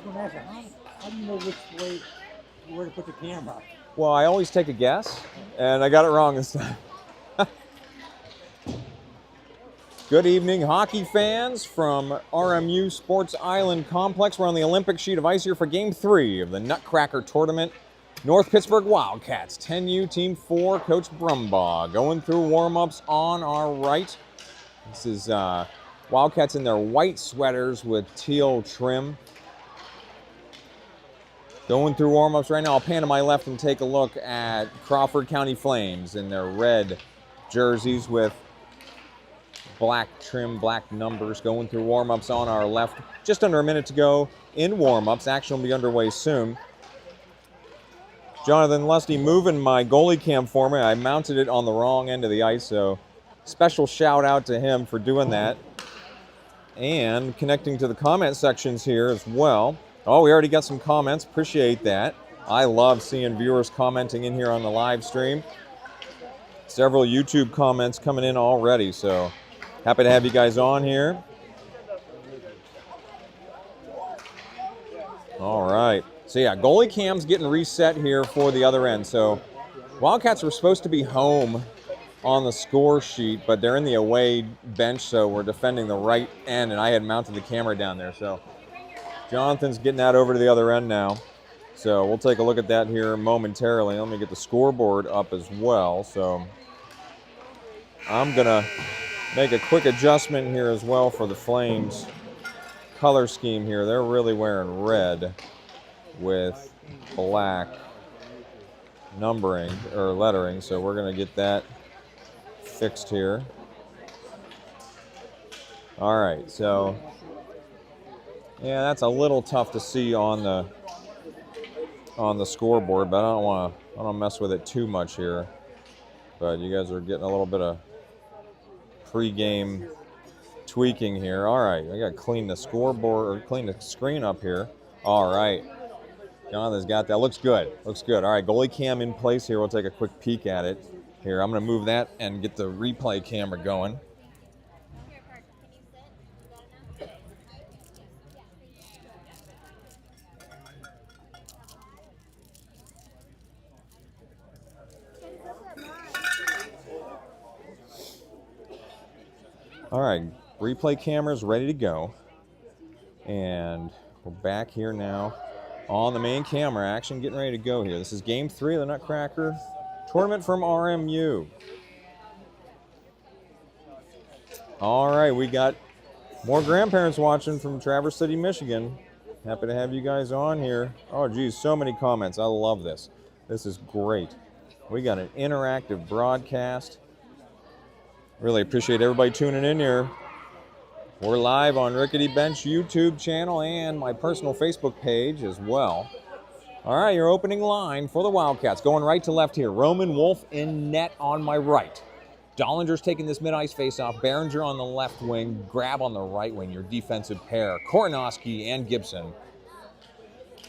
was going to ask you, how do you know where to put the camera? Well, I always take a guess, and I got it wrong this time. Good evening, hockey fans from RMU Sports Island Complex. We're on the Olympic sheet of ice here for Game 3 of the Nutcracker tournament. North Pittsburgh Wildcats 10U Team 4, Coach Brumbaugh going through warm-ups on our right. This is Wildcats in their white sweaters with teal trim. Going through warm-ups right now. I'll pan to my left and take a look at Crawford County Flames in their red jerseys with black trim, black numbers, going through warm-ups on our left. Just under a minute to go in warm-ups. Action will be underway soon. Jonathan Lusty moving my goalie cam for me. I mounted it on the wrong end of the ice, so special shout out to him for doing that. And connecting to the comment sections here as well. Oh, we already got some comments. Appreciate that. I love seeing viewers commenting in here on the live stream. Several YouTube comments coming in already, so happy to have you guys on here. All right. So yeah, goalie cam's getting reset here for the other end. So Wildcats were supposed to be home on the score sheet, but they're in the away bench, so we're defending the right end, and I had mounted the camera down there. So Jonathan's getting that over to the other end now. So we'll take a look at that here momentarily. Let me get the scoreboard up as well. So I'm gonna make a quick adjustment here as well for the Flames color scheme here. They're really wearing red with black numbering or lettering, so we're going to get that fixed here. All right, so yeah, that's a little tough to see on the scoreboard, but I don't want to mess with it too much here. But you guys are getting a little bit of pre-game tweaking here. All right, I got to clean the scoreboard or clean the screen up here. All right, Jonathan's got that. Looks good. Looks good. All right, goalie cam in place here. We'll take a quick peek at it here. I'm going to move that and get the replay camera going. All right, replay camera's ready to go. And we're back here now on the main camera. Action getting ready to go here. This is Game 3 of the Nutcracker tournament from RMU. All right, we got more grandparents watching from Traverse City, Michigan. Happy to have you guys on here. Oh, geez, so many comments. I love this. This is great. We got an interactive broadcast. Really appreciate everybody tuning in here. We're live on Rickety Bench YouTube channel and my personal Facebook page as well. All right, your opening line for the Wildcats. Going right to left here. Roman Wolf in net on my right. Dollinger's taking this mid-ice face-off. Behringer on the left wing. Grab on the right wing, your defensive pair. Kornoski and Gibson.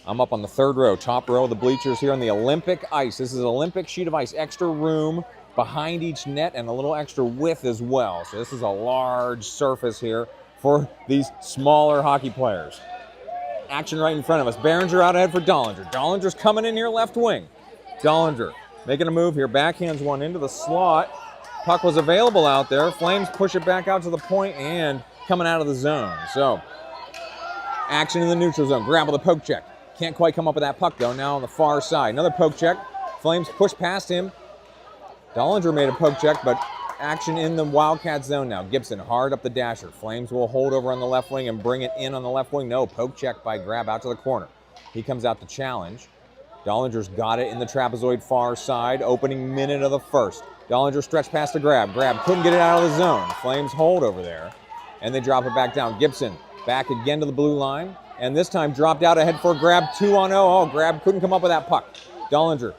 I'm up on the third row, top row of the bleachers here on the Olympic ice. This is an Olympic sheet of ice. Extra room behind each net and a little extra width as well. So this is a large surface here for these smaller hockey players. Action right in front of us. Behringer out ahead for Dollinger. Dollinger's coming in here left wing. Dollinger making a move here. Backhands one into the slot. Puck was available out there. Flames push it back out to the point and coming out of the zone. So action in the neutral zone. Grab with a poke check. Can't quite come up with that puck though. Now on the far side. Another poke check. Flames push past him. Dollinger made a poke check, but action in the Wildcat zone now. Gibson hard up the dasher. Flames will hold over on the left wing and bring it in on the left wing. No, poke check by Grab out to the corner. He comes out to challenge. Dollinger's got it in the trapezoid far side. Opening minute of the first. Dollinger stretched past the Grab. Grab couldn't get it out of the zone. Flames hold over there, and they drop it back down. Gibson back again to the blue line, and this time dropped out ahead for Grab 2-on-0. Oh, Grab couldn't come up with that puck. Dollinger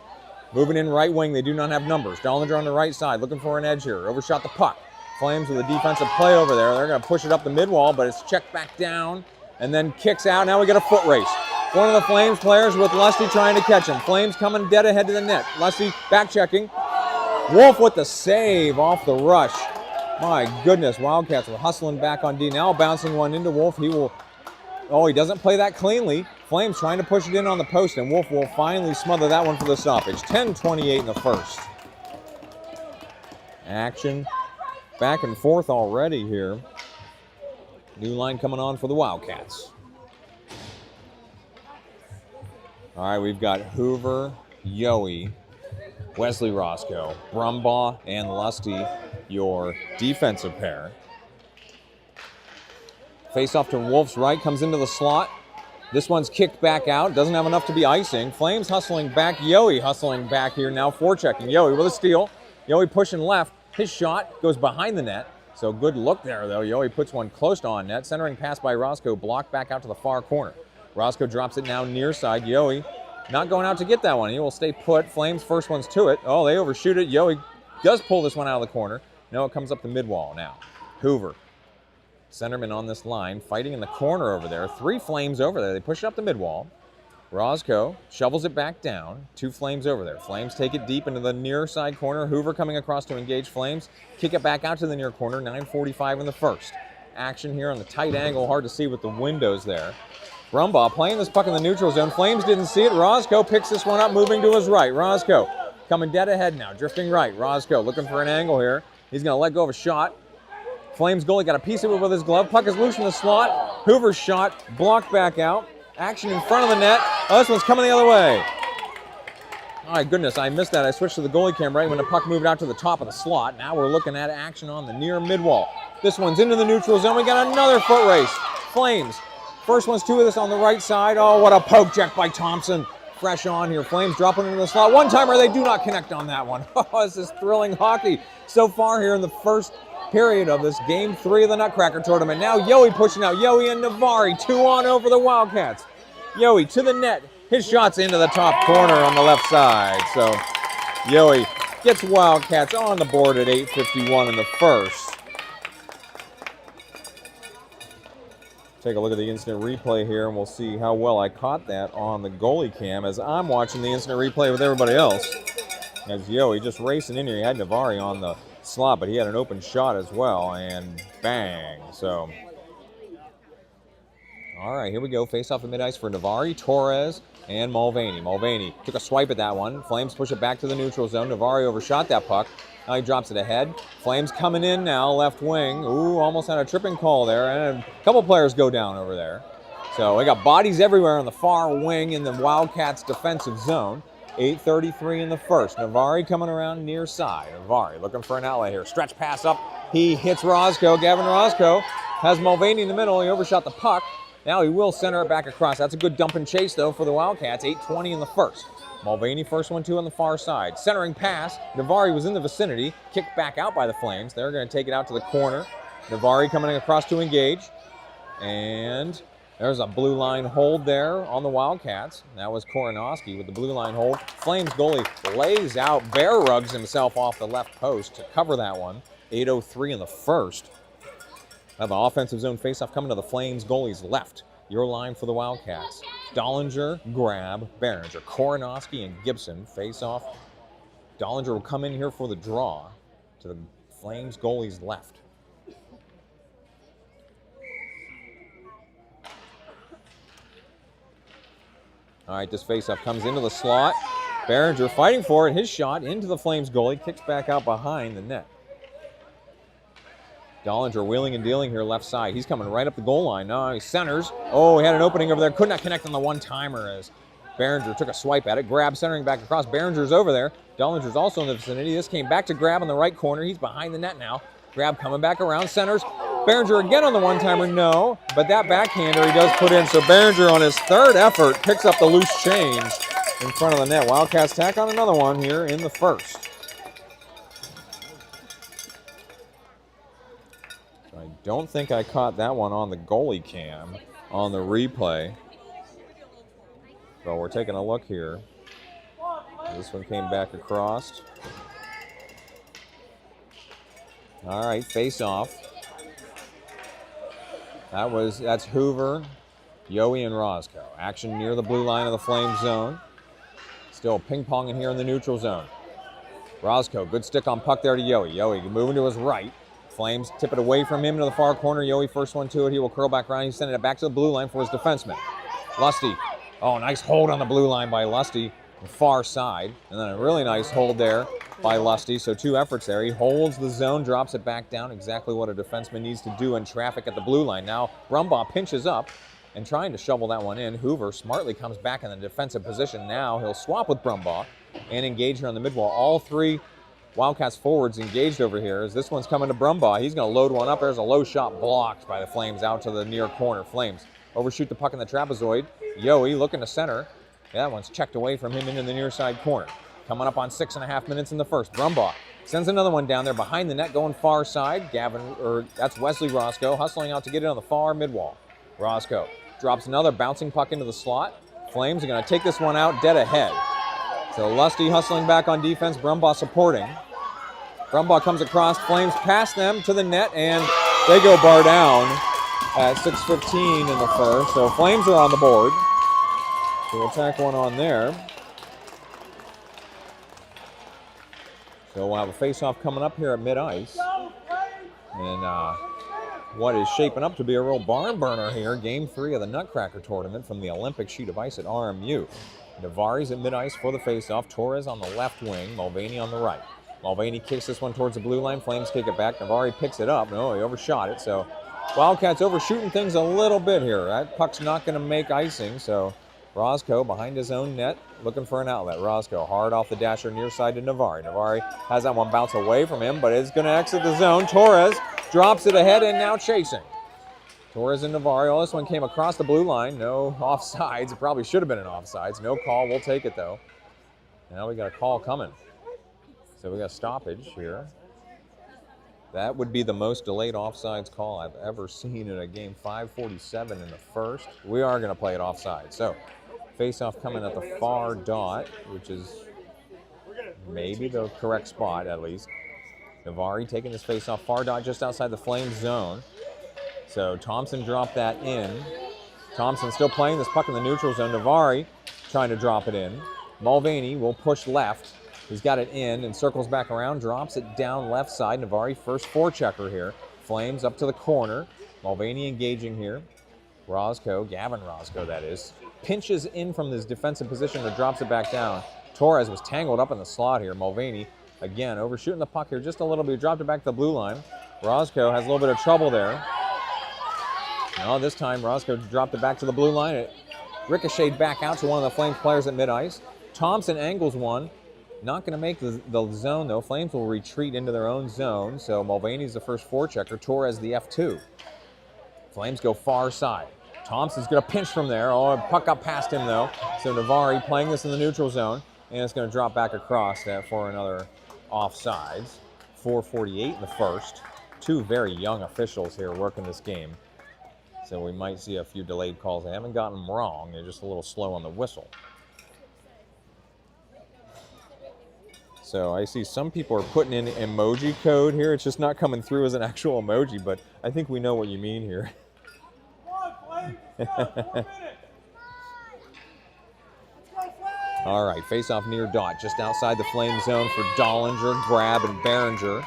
moving in right wing. They do not have numbers. Dollinger on the right side looking for an edge here. Overshot the puck. Flames with a defensive play over there. They're going to push it up the mid wall, but it's checked back down and then kicks out. Now we get a foot race. One of the Flames players with Lusty trying to catch him. Flames coming dead ahead to the net. Lusty back checking. Wolf with the save off the rush. My goodness, Wildcats were hustling back on D. Now bouncing one into Wolf. He will Oh, he doesn't play that cleanly. Flames trying to push it in on the post, and Wolf will finally smother that one for the stoppage. 10-28 in the first. Action back and forth already here. New line coming on for the Wildcats. All right, we've got Hoover, Yowie, Wesley Roscoe, Brumbaugh, and Lusty, your defensive pair. Face off to Wolf's right, comes into the slot. This one's kicked back out, doesn't have enough to be icing. Flames hustling back, Yowie hustling back here now, forechecking. Yowie with a steal. Yowie pushing left. His shot goes behind the net. So good look there, though. Yowie puts one close to on net. Centering pass by Roscoe, blocked back out to the far corner. Roscoe drops it now near side. Yowie not going out to get that one. He will stay put. Flames first one's to it. Oh, they overshoot it. Yowie does pull this one out of the corner. No, it comes up the mid-wall now. Hoover, centerman on this line, fighting in the corner over there. 3 Flames over there. They push it up the mid-wall. Roscoe shovels it back down. 2 Flames over there. Flames take it deep into the near side corner. Hoover coming across to engage Flames. Kick it back out to the near corner. 9:45 in the first. Action here on the tight angle. Hard to see with the windows there. Brumbaugh playing this puck in the neutral zone. Flames didn't see it. Roscoe picks this one up, moving to his right. Roscoe coming dead ahead now, drifting right. Roscoe looking for an angle here. He's going to let go of a shot. Flames goalie got a piece of it with his glove. Puck is loose in the slot. Hoover's shot blocked back out. Action in front of the net. Oh, this one's coming the other way. Oh, my goodness, I missed that. I switched to the goalie cam right when the puck moved out to the top of the slot. Now we're looking at action on the near mid-wall. This one's into the neutral zone. We got another foot race. Flames. First one's 2 of this on the right side. Oh, what a poke check by Thompson. Fresh on here. Flames dropping into the slot. One-timer, they do not connect on that one. Oh, this is thrilling hockey so far here in the first period of this Game 3 of the Nutcracker tournament. Now Yowie pushing out. Yowie and Navari, 2-on over the Wildcats. Yowie to the net. His shot's into the top corner on the left side. So Yowie gets Wildcats on the board at 8:51 in the first. Take a look at the instant replay here, and we'll see how well I caught that on the goalie cam as I'm watching the instant replay with everybody else. As Yowie just racing in here. He had Navari on the slot, but he had an open shot as well, and bang. So, all right, here we go. Face off the mid-ice for Navari, Torres, and Mulvaney. Mulvaney took a swipe at that one. Flames push it back to the neutral zone. Navari overshot that puck. Now he drops it ahead. Flames coming in now, left wing. Ooh, almost had a tripping call there, and a couple players go down over there. So we got bodies everywhere on the far wing in the Wildcats defensive zone. 8:33 in the first. Navari coming around near side. Navari looking for an outlet here. Stretch pass up. He hits Roscoe. Gavin Roscoe has Mulvaney in the middle. He overshot the puck. Now he will center it back across. That's a good dump and chase, though, for the Wildcats. 8:20 in the first. Mulvaney first one, 2 on the far side. Centering pass. Navari was in the vicinity. Kicked back out by the Flames. They're going to take it out to the corner. Navari coming across to engage. And there's a blue line hold there on the Wildcats. That was Koronowski with the blue line hold. Flames goalie lays out, bear rugs himself off the left post to cover that one. 8:03 in the first. Now the offensive zone faceoff coming to the Flames goalie's left. Your line for the Wildcats. Dollinger, Grab, Behringer, Koronowski, and Gibson face off. Dollinger will come in here for the draw to the Flames goalie's left. All right, this faceoff comes into the slot. Behringer fighting for it. His shot into the Flames goalie. Kicks back out behind the net. Dollinger wheeling and dealing here left side. He's coming right up the goal line. Now he centers. Oh, he had an opening over there. Could not connect on the one-timer as Behringer took a swipe at it. Grab centering back across. Behringer's over there. Dollinger's also in the vicinity. This came back to Grab in the right corner. He's behind the net now. Grab coming back around. Centers. Behringer again on the one-timer. No, but that backhander he does put in. So Behringer on his third effort picks up the loose change in front of the net. Wildcats tack on another one here in the first. I don't think I caught that one on the goalie cam on the replay. So we're taking a look here. This one came back across. All right, face off. That's Hoover, Yowie, and Roscoe. Action near the blue line of the Flames zone. Still ping-ponging in here in the neutral zone. Roscoe, good stick on puck there to Yowie. Yowie moving to his right. Flames tip it away from him to the far corner. Yowie first one to it. He will curl back around. He's sending it back to the blue line for his defenseman. Lusty. Oh, nice hold on the blue line by Lusty. Far side. And then a really nice hold there by Lusty. So 2 efforts there. He holds the zone, drops it back down. Exactly what a defenseman needs to do in traffic at the blue line. Now Brumbaugh pinches up and trying to shovel that one in. Hoover smartly comes back in the defensive position. Now he'll swap with Brumbaugh and engage here on the midwall. All 3 Wildcats forwards engaged over here as this one's coming to Brumbaugh. He's going to load one up. There's a low shot blocked by the Flames out to the near corner. Flames overshoot the puck in the trapezoid. Yowie looking to center. Yeah, that one's checked away from him into the near side corner. Coming up on 6.5 minutes in the first. Brumbaugh sends another one down there behind the net going far side. That's Wesley Roscoe hustling out to get it on the far midwall. Roscoe drops another bouncing puck into the slot. Flames are going to take this one out dead ahead. So Lusty hustling back on defense. Brumbaugh supporting. Brumbaugh comes across. Flames pass them to the net, and they go bar down at 6:15 in the first. So Flames are on the board. So we'll tack one on there. So we'll have a face-off coming up here at mid-ice. And what is shaping up to be a real barn burner here, Game 3 of the Nutcracker tournament from the Olympic sheet of ice at RMU. Navari's at mid-ice for the face-off. Torres on the left wing, Mulvaney on the right. Mulvaney kicks this one towards the blue line. Flames kick it back. Navari picks it up. No, he overshot it. So Wildcats overshooting things a little bit here. That puck's not going to make icing. So Roscoe behind his own net looking for an outlet. Roscoe hard off the dasher near side to Navari. Navari has that one bounce away from him, but it's going to exit the zone. Torres drops it ahead and now chasing. Torres and Navari. Oh, this one came across the blue line. No offsides. It probably should have been an offsides. No call. We'll take it, though. Now we got a call coming. So we got a stoppage here. That would be the most delayed offsides call I've ever seen in a game. 5:47 in the first. We are going to play it offside. So face-off coming at the far dot, which is maybe the correct spot at least. Navari taking this face-off far dot just outside the Flames zone. So Thompson dropped that in. Thompson still playing this puck in the neutral zone. Navari trying to drop it in. Mulvaney will push left. He's got it in and circles back around, drops it down left side. Navari first forechecker here. Flames up to the corner. Mulvaney engaging here. Roscoe, Gavin Roscoe that is, pinches in from this defensive position or drops it back down. Torres was tangled up in the slot here. Mulvaney, again, overshooting the puck here just a little bit. He dropped it back to the blue line. Roscoe has a little bit of trouble there. No, this time Roscoe dropped it back to the blue line. It ricocheted back out to one of the Flames players at mid-ice. Thompson angles one. Not going to make the zone, though. Flames will retreat into their own zone. So Mulvaney's the first forechecker. Torres the F2. Flames go far side. Thompson's going to pinch from there. Oh, puck up past him, though. So Navari playing this in the neutral zone. And it's going to drop back across for another offsides. 4:48 in the first. 2 very young officials here working this game. So we might see a few delayed calls. They haven't gotten them wrong. They're just a little slow on the whistle. So I see some people are putting in emoji code here. It's just not coming through as an actual emoji, but I think we know what you mean here. All right, face-off near dot, just outside the Flame zone for Dollinger, Grab, and Behringer.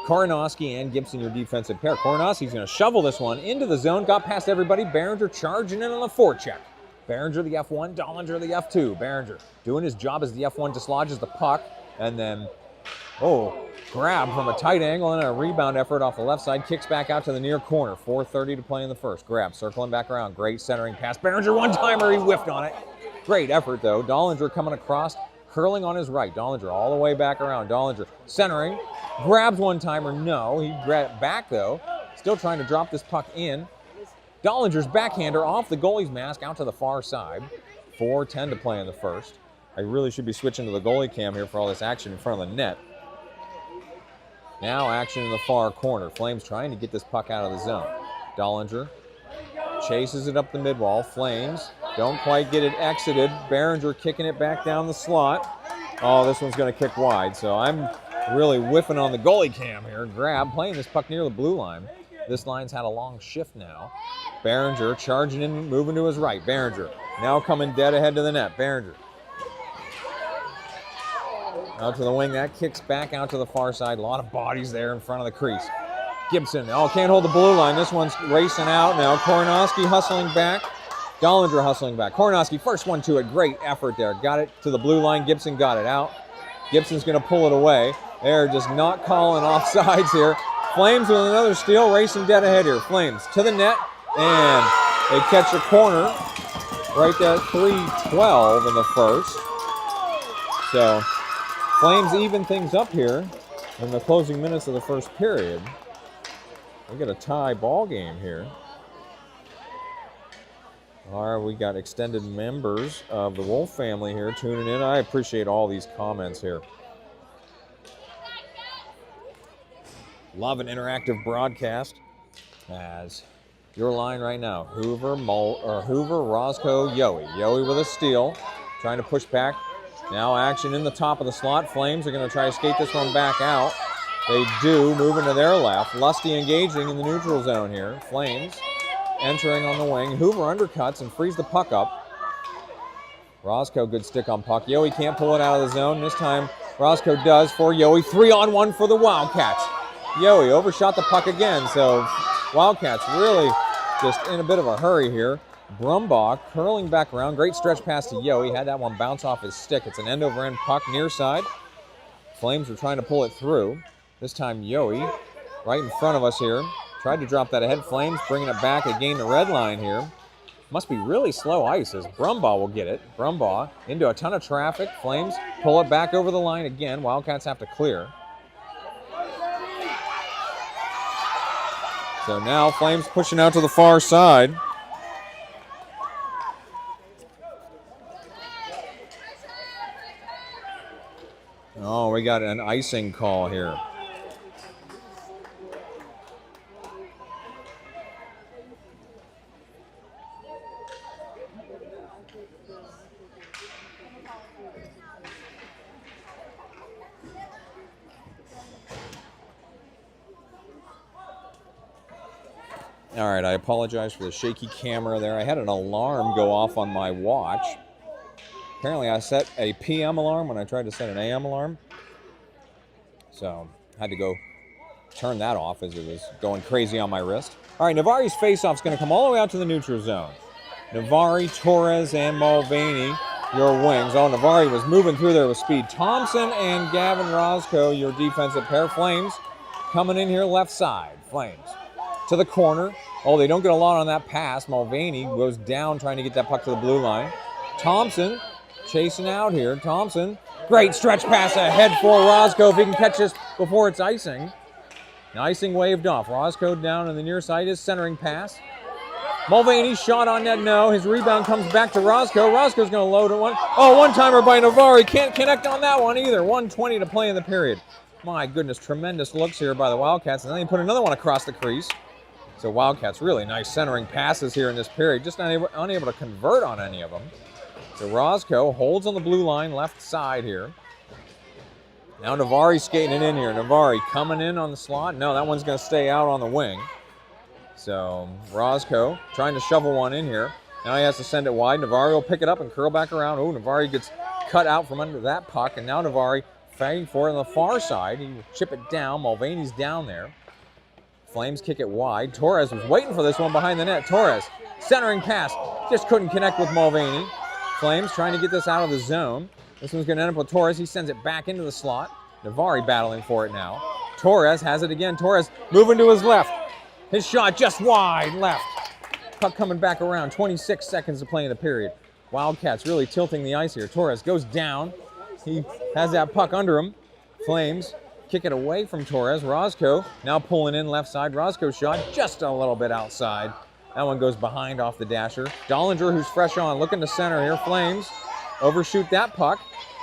Koronowski and Gibson, your defensive pair. Koronowski's going to shovel this one into the zone, got past everybody. Behringer charging in on the forecheck. Behringer the F1, Dollinger the F2. Behringer doing his job as the F1 dislodges the puck. And then, grab from a tight angle and a rebound effort off the left side. Kicks back out to the near corner. 4:30 to play in the first. Grab, circling back around. Great centering pass. Behringer one-timer, he whiffed on it. Great effort, though. Dollinger coming across, curling on his right. Dollinger all the way back around. Dollinger centering. Grabs one-timer, no. He grabbed back, though. Still trying to drop this puck in. Dollinger's backhander off the goalie's mask out to the far side. 4:10 to play in the first. I really should be switching to the goalie cam here for all this action in front of the net. Now action in the far corner. Flames trying to get this puck out of the zone. Dollinger chases it up the midwall. Flames don't quite get it exited. Behringer kicking it back down the slot. Oh, this one's going to kick wide. So I'm really whiffing on the goalie cam here. Grab playing this puck near the blue line. This line's had a long shift now. Behringer charging in, moving to his right. Behringer now coming dead ahead to the net. Behringer Out to the wing, that kicks back out to the far side. A lot of bodies there in front of the crease. Gibson, oh, can't hold the blue line. This one's racing out now. Koronowski hustling back. Dollinger hustling back. Koronowski, first one to it. Great effort there. Got it to the blue line. Gibson got it out. Gibson's going to pull it away. They're just not calling offsides here. Flames with another steal, racing dead ahead here. Flames to the net, and they catch a corner right there at 3:12 in the first. So Flames even things up here in the closing minutes of the first period. We got a tie ball game here. All right, we got extended members of the Wolf family here tuning in. I appreciate all these comments here. Love an interactive broadcast. As your line right now, Hoover, Roscoe, Yowie. Yowie with a steal, trying to push back. Now action in the top of the slot. Flames are going to try to skate this one back out. They do, moving to their left. Lusty engaging in the neutral zone here. Flames entering on the wing. Hoover undercuts and frees the puck up. Roscoe, good stick on puck. Yowie can't pull it out of the zone. This time, Roscoe does for Yowie. 3-on-1 for the Wildcats. Yowie overshot the puck again, so Wildcats really just in a bit of a hurry here. Brumbaugh curling back around. Great stretch pass to Yowie. Had that one bounce off his stick. It's an end-over-end puck near side. Flames are trying to pull it through. This time Yowie right in front of us here. Tried to drop that ahead. Flames bringing it back. They gain the red line here. Must be really slow ice as Brumbaugh will get it. Brumbaugh into a ton of traffic. Flames pull it back over the line again. Wildcats have to clear. So now Flames pushing out to the far side. Oh, we got an icing call here. All right, I apologize for the shaky camera there. I had an alarm go off on my watch. Apparently I set a PM alarm when I tried to set an AM alarm. So I had to go turn that off as it was going crazy on my wrist. All right, Navari's faceoff is going to come all the way out to the neutral zone. Navari, Torres, and Mulvaney, your wings. Oh, Navari was moving through there with speed. Thompson and Gavin Roscoe, your defensive pair. Flames coming in here left side. Flames to the corner. Oh, they don't get a lot on that pass. Mulvaney goes down trying to get that puck to the blue line. Thompson chasing out here. Thompson, great stretch pass ahead for Roscoe if he can catch this before it's icing. The icing waved off. Roscoe down on the near side. His centering pass. Mulvaney shot on net, no. His rebound comes back to Roscoe. Roscoe's going to load it one. Oh, one-timer by Navari. Can't connect on that one either. 1:20 to play in the period. My goodness, tremendous looks here by the Wildcats. And then they put another one across the crease. So Wildcats, really nice centering passes here in this period. Just unable to convert on any of them. So Roscoe holds on the blue line, left side here. Now Navari skating it in here. Navari coming in on the slot. No, that one's going to stay out on the wing. So Roscoe trying to shovel one in here. Now he has to send it wide. Navari will pick it up and curl back around. Oh, Navari gets cut out from under that puck. And now Navari fighting for it on the far side. He will chip it down. Mulvaney's down there. Flames kick it wide. Torres was waiting for this one behind the net. Torres, centering pass. Just couldn't connect with Mulvaney. Flames trying to get this out of the zone. This one's going to end up with Torres. He sends it back into the slot. Navari battling for it now. Torres has it again. Torres moving to his left. His shot just wide left. Puck coming back around. 26 seconds to play in the period. Wildcats really tilting the ice here. Torres goes down. He has that puck under him. Flames kick it away from Torres. Roscoe now pulling in left side. Roscoe's shot just a little bit outside. That one goes behind off the dasher. Dollinger, who's fresh on, looking to center here. Flames overshoot that puck.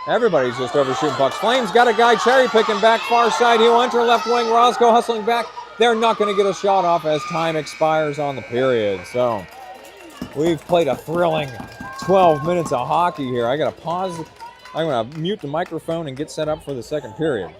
Everybody's just overshooting pucks. Flames got a guy cherry picking back far side. He'll enter left wing. Roscoe hustling back. They're not going to get a shot off as time expires on the period. So we've played a thrilling 12 minutes of hockey here. I got to pause. I'm going to mute the microphone and get set up for the second period.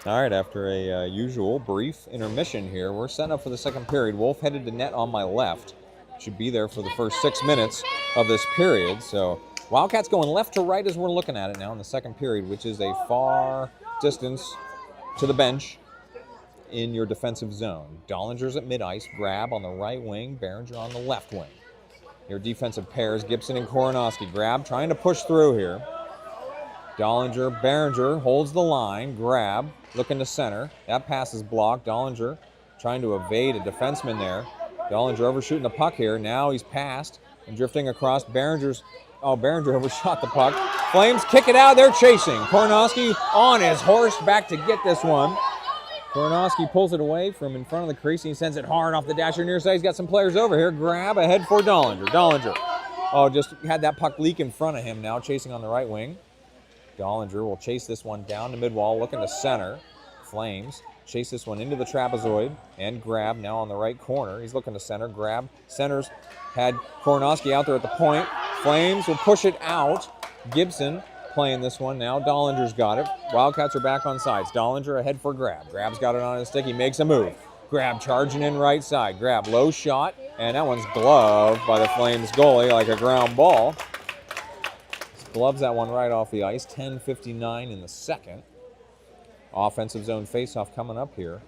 All right, after a usual brief intermission here, we're setting up for the second period. Wolf headed to net on my left. Should be there for the first 6 minutes of this period. So Wildcats going left to right as we're looking at it now in the second period, which is a far distance to the bench in your defensive zone. Dollinger's at mid-ice, Grab on the right wing, Behringer on the left wing. Your defensive pairs, Gibson and Koronowski. Grab trying to push through here. Dollinger, Behringer holds the line. Grab looking to center. That pass is blocked. Dollinger trying to evade a defenseman there. Dollinger overshooting the puck here. Now he's passed and drifting across. Behringer overshot the puck. Flames kick it out. They're chasing. Koronowski on his horse back to get this one. Koronowski pulls it away from in front of the crease and he sends it hard off the dasher near side. He's got some players over here. Grab ahead for Dollinger. Dollinger, just had that puck leak in front of him now, chasing on the right wing. Dollinger will chase this one down to midwall, looking to center. Flames chase this one into the trapezoid, and Grab now on the right corner. He's looking to center. Grab centers, had Koronowski out there at the point. Flames will push it out. Gibson playing this one now. Dollinger's got it. Wildcats are back on sides. Dollinger ahead for Grab. Grab's got it on his stick. He makes a move. Grab charging in right side. Grab low shot, and that one's gloved by the Flames goalie like a ground ball. Gloves that one right off the ice. 10:59 in the second. Offensive zone faceoff coming up here.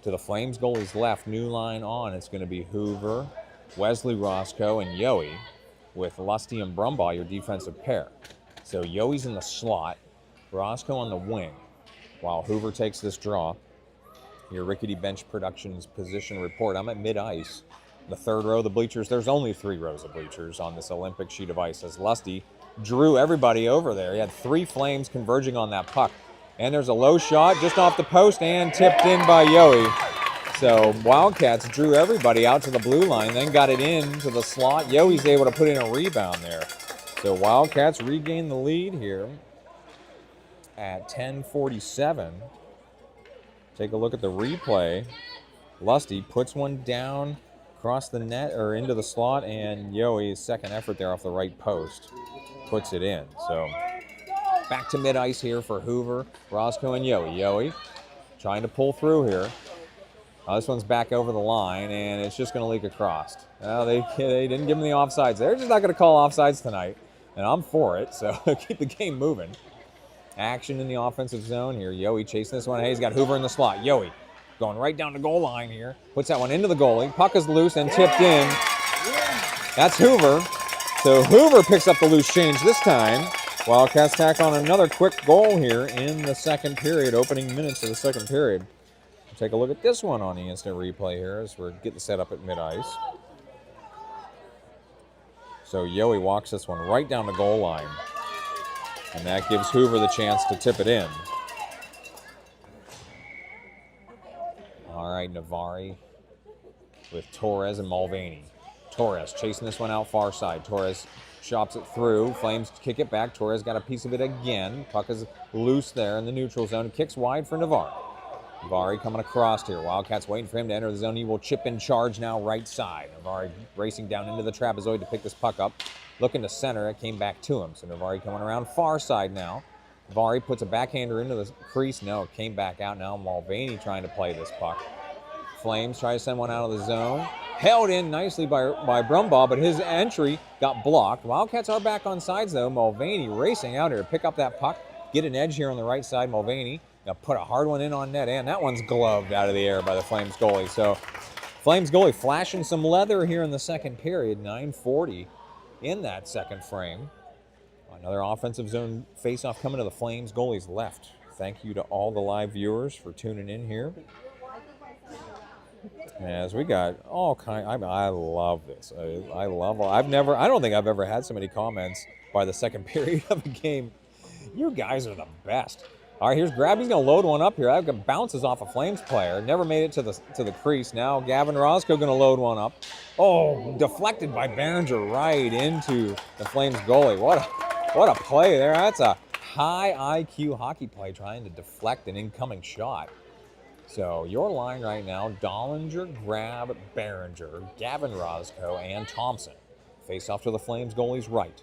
To the Flames goalie's left, new line on. It's going to be Hoover, Wesley Roscoe, and Yohe with Lusty and Brumbaugh, your defensive pair. So Yohe's in the slot, Roscoe on the wing, while Hoover takes this draw. Your Rickety Bench Productions position report. I'm at mid-ice. The third row of the bleachers. There's only 3 rows of bleachers on this Olympic sheet of ice as Lusty drew everybody over there. He had 3 Flames converging on that puck. And there's a low shot just off the post and tipped in by Yohe. So Wildcats drew everybody out to the blue line, then got it into the slot. Yohe's able to put in a rebound there. So Wildcats regain the lead here at 10:47. Take a look at the replay. Lusty puts one down across the net or into the slot, and Yohe's second effort there off the right post puts it in. So back to mid-ice here for Hoover, Roscoe, and Yohe. Yohe trying to pull through here. This one's back over the line, and it's just going to leak across. They didn't give him the offsides. They're just not going to call offsides tonight, and I'm for it, so keep the game moving. Action in the offensive zone here. Yohe chasing this one. Hey, he's got Hoover in the slot. Yohe going right down the goal line here. Puts that one into the goalie. Puck is loose and tipped in. That's Hoover. So Hoover picks up the loose change this time. Wildcats tack on another quick goal here in the second period, opening minutes of the second period. Take a look at this one on the instant replay here as we're getting set up at mid-ice. So Yohe walks this one right down the goal line. And that gives Hoover the chance to tip it in. All right, Navari with Torres and Mulvaney. Torres chasing this one out far side. Torres chops it through. Flames kick it back. Torres got a piece of it again. Puck is loose there in the neutral zone. Kicks wide for Navari. Navari coming across here. Wildcats waiting for him to enter the zone. He will chip in charge now right side. Navari racing down into the trapezoid to pick this puck up. Looking to center, it came back to him. So Navari coming around far side now. Navari puts a backhander into the crease. No, it came back out now. Mulvaney trying to play this puck. Flames try to send one out of the zone. Held in nicely by Brumbaugh, but his entry got blocked. Wildcats are back on sides, though. Mulvaney racing out here to pick up that puck. Get an edge here on the right side. Mulvaney now put a hard one in on net, and that one's gloved out of the air by the Flames goalie. So Flames goalie flashing some leather here in the second period. 9:40 in that second frame. Another offensive zone faceoff coming to the Flames goalie's left. Thank you to all the live viewers for tuning in here. As we got all kind, I love this. I don't think I've ever had so many comments by the second period of a game. You guys are the best. All right, here's Grab. He's going to load one up here. That bounces off a Flames player. Never made it to the crease. Now Gavin Roscoe going to load one up. Oh, deflected by Behringer right into the Flames goalie. What a play there. That's a high IQ hockey play trying to deflect an incoming shot. So your line right now, Dollinger, Grab, Behringer, Gavin Roscoe, and Thompson. Face off to the Flames goalie's right.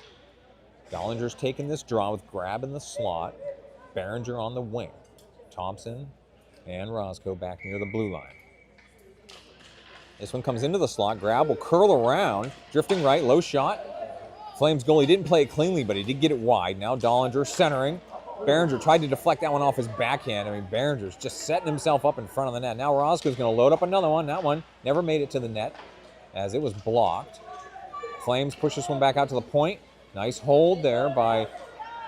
Dollinger's taking this draw with Grab in the slot. Behringer on the wing. Thompson and Roscoe back near the blue line. This one comes into the slot. Grab will curl around. Drifting right, low shot. Flames goalie didn't play it cleanly, but he did get it wide. Now Dollinger centering. Behringer tried to deflect that one off his backhand. I mean, Behringer's just setting himself up in front of the net. Now Roscoe's going to load up another one. That one never made it to the net as it was blocked. Flames push this one back out to the point. Nice hold there by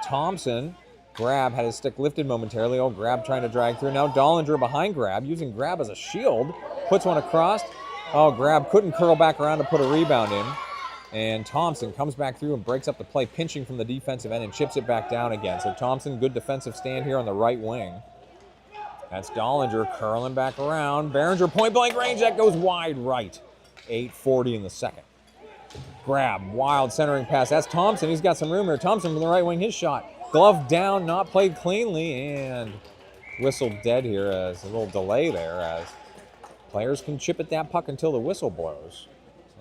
Thompson. Grab had his stick lifted momentarily. Oh, Grab trying to drag through. Now Dollinger behind Grab, using Grab as a shield. Puts one across. Oh, Grab couldn't curl back around to put a rebound in. And Thompson comes back through and breaks up the play, pinching from the defensive end and chips it back down again. So Thompson, good defensive stand here on the right wing. That's Dollinger curling back around. Behringer point blank range, that goes wide right. 8:40 in the second. Grab, wild centering pass. That's Thompson, he's got some room here. Thompson from the right wing, his shot. Glove down, not played cleanly, and whistled dead here as a little delay there as players can chip at that puck until the whistle blows.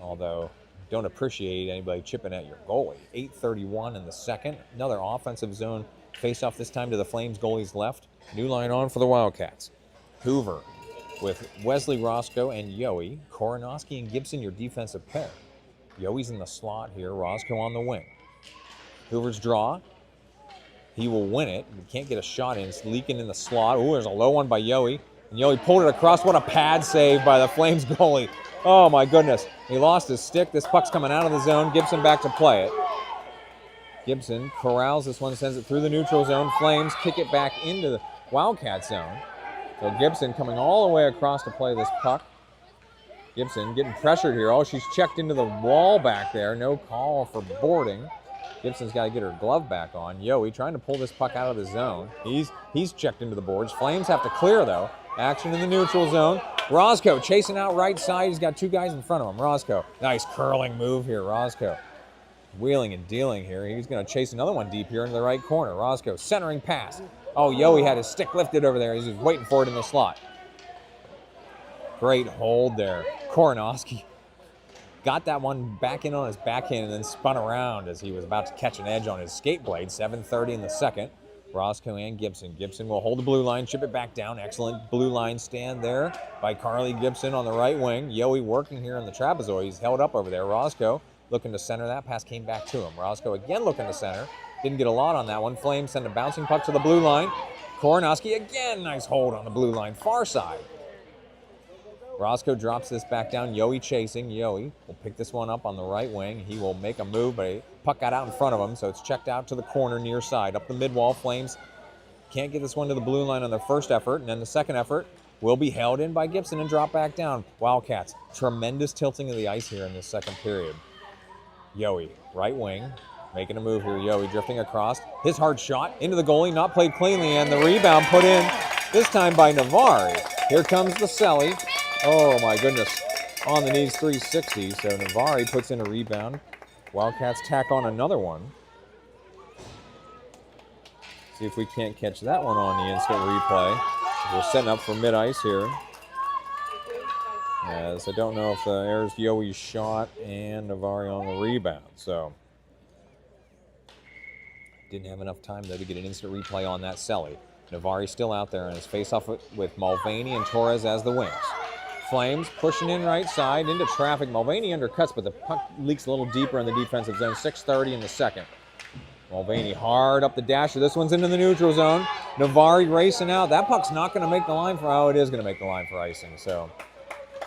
Although, don't appreciate anybody chipping at your goalie. 8:31 in the second. Another offensive zone face-off, this time to the Flames goalie's left. New line on for the Wildcats. Hoover with Wesley, Roscoe, and Yohe. Koronowski and Gibson, your defensive pair. Yohe's in the slot here. Roscoe on the wing. Hoover's draw. He will win it. He can't get a shot in. It's leaking in the slot. Ooh, there's a low one by Yohe. And Yohe pulled it across. What a pad save by the Flames goalie. Oh, my goodness. He lost his stick. This puck's coming out of the zone. Gibson back to play it. Gibson corrals this one, sends it through the neutral zone. Flames kick it back into the Wildcat zone. So Gibson coming all the way across to play this puck. Gibson getting pressured here. Oh, she's checked into the wall back there. No call for boarding. Gibson's got to get her glove back on. Yohe trying to pull this puck out of the zone. He's checked into the boards. Flames have to clear, though. Action in the neutral zone. Roscoe chasing out right side. He's got two guys in front of him. Roscoe, nice curling move here. Roscoe wheeling and dealing here. He's going to chase another one deep here into the right corner. Roscoe centering pass. Oh, Yohe had his stick lifted over there. He's just waiting for it in the slot. Great hold there. Koronowski got that one back in on his backhand and then spun around as he was about to catch an edge on his skate blade. 7:30 in the second. Roscoe and Gibson. Gibson will hold the blue line, chip it back down. Excellent blue line stand there by Carly Gibson on the right wing. Yohe working here in the trapezoid. He's held up over there. Roscoe looking to center. That pass came back to him. Roscoe again looking to center. Didn't get a lot on that one. Flames send a bouncing puck to the blue line. Koronowski again, nice hold on the blue line, far side. Roscoe drops this back down. Yohe chasing. Yohe will pick this one up on the right wing. He will make a move, but a puck got out in front of him, so it's checked out to the corner near side. Up the mid-wall, Flames can't get this one to the blue line on their first effort, and then the second effort will be held in by Gibson and drop back down. Wildcats, tremendous tilting of the ice here in this second period. Yohe, right wing, making a move here. Yohe drifting across. His hard shot into the goalie, not played cleanly, and the rebound put in, this time by Navari. Here comes the Selly. Oh my goodness, on the knees 360, so Navari puts in a rebound. Wildcats tack on another one. See if we can't catch that one on the instant replay. We're setting up for mid-ice here. As I don't know if there's Yohe's shot and Navari on the rebound, so didn't have enough time though to get an instant replay on that Selly. Navari still out there on his face-off with Mulvaney and Torres as the wings. Flames pushing in right side into traffic. Mulvaney undercuts, but the puck leaks a little deeper in the defensive zone. 6:30 in the second. Mulvaney hard up the dasher. This one's into the neutral zone. Navari racing out. That puck's not going to make the line for, oh, it is going to make the line for icing. So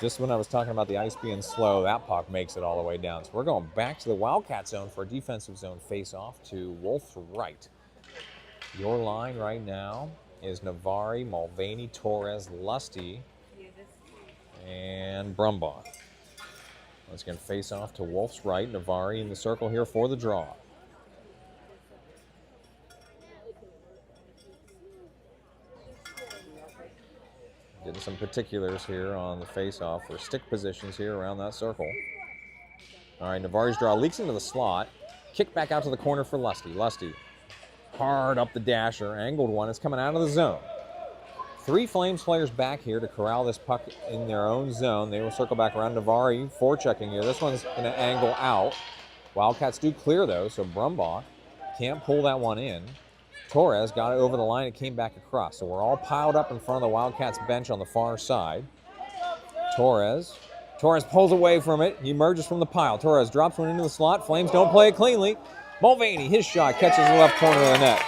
just when I was talking about the ice being slow, that puck makes it all the way down. So we're going back to the Wildcat zone for a defensive zone face-off to Wolf's right. Your line right now is Navari, Mulvaney, Torres, Lusty, and Brumbaugh. Let's get face off to Wolf's right. Navari in the circle here for the draw. Getting some particulars here on the face-off for stick positions here around that circle. All right, Navari's draw leaks into the slot. Kick back out to the corner for Lusty. Lusty hard up the dasher. Angled one. It's coming out of the zone. Three Flames players back here to corral this puck in their own zone. They will circle back around. Navari forechecking here. This one's going to angle out. Wildcats do clear, though, so Brumbaugh can't pull that one in. Torres got it over the line. It came back across. So we're all piled up in front of the Wildcats bench on the far side. Torres pulls away from it. He emerges from the pile. Torres drops one into the slot. Flames don't play it cleanly. Mulvaney, his shot catches the left corner of the net.